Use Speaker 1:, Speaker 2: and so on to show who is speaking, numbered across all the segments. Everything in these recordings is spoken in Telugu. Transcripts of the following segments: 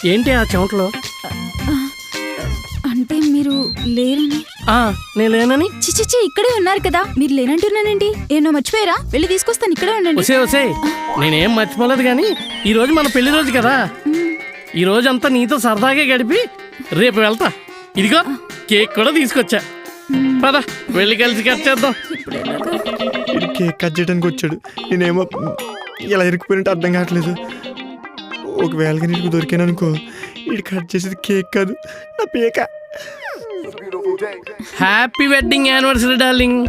Speaker 1: ఏంటి ఆ చెమటలో?
Speaker 2: అంటే మీరు లేరని.
Speaker 1: నేను లేనని?
Speaker 2: చిచిచి ఇక్కడే ఉన్నారు కదా, మీరు లేనంటున్నానండి. ఏమో మర్చిపోయారా? వెళ్ళి తీసుకొస్తాను, ఇక్కడే ఉండండి.
Speaker 1: ఒసే నేనేం మర్చిపోలేదు కానీ ఈ రోజు మన పెళ్లి రోజు కదా, ఈ రోజు అంతా నీతో సరదాగా గడిపి రేపు వెళ్తా. ఇదిగో కేక్ కూడా తీసుకొచ్చా, పద వెళ్ళి కలిసి కట్ చేద్దాం.
Speaker 3: కేక్ కట్ చేయడానికి వచ్చాడు, నేనేమో ఇలా ఇరుక్కుపోయినట్టు అర్థం కావట్లేదు. ఒకవేళ నీకు దొరికాననుకో, ఇది కట్ చేసేది కేక్ కాదు, నా పేక.
Speaker 1: Happy wedding anniversary darling.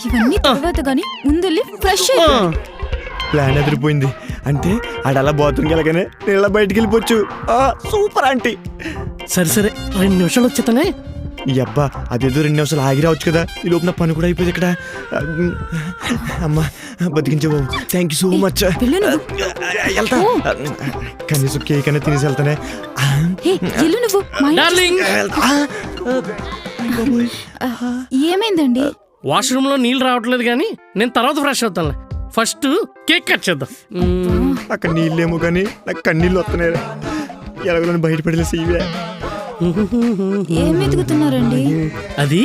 Speaker 2: ఇవన్నీ తర్వాత గానీ ముందు ఫ్రెష్
Speaker 3: ప్లాన్ ఎదిరిపోయింది. అంటే ఆడలా బాత్రూమ్కి వెళ్ళగానే నేను ఇలా బయటికి వెళ్ళిపోవచ్చు. Super aunty.
Speaker 1: సరే 2 నిమిషాలు వచ్చేతనే.
Speaker 3: ఈ అబ్బా అదేదో 2 నిమిషాలు ఆగి రావచ్చు కదా, ఈ లోపు నా పని కూడా అయిపోయింది ఇక్కడ. అమ్మా బతికించే బాబు, థ్యాంక్ యూ సో మచ్. వెళ్తా, కనీసం కేక్ అనేది తినేసి వెళ్తానే.
Speaker 2: ఏమైందండి?
Speaker 1: వాష్రూమ్ లో నీళ్ళు రావట్లేదు కానీ నేను తర్వాత ఫ్రెష్ అవుతాను. ఫస్ట్ కేక్ కట్ చేద్దాం.
Speaker 3: అక్కడ నీళ్ళేమో కానీ నాకు కన్నీళ్ళు వస్తున్నాయి. ఎలాగో బయటపడలేసి ఇవే.
Speaker 2: ఏం వెతుకుతున్నారండి?
Speaker 1: అది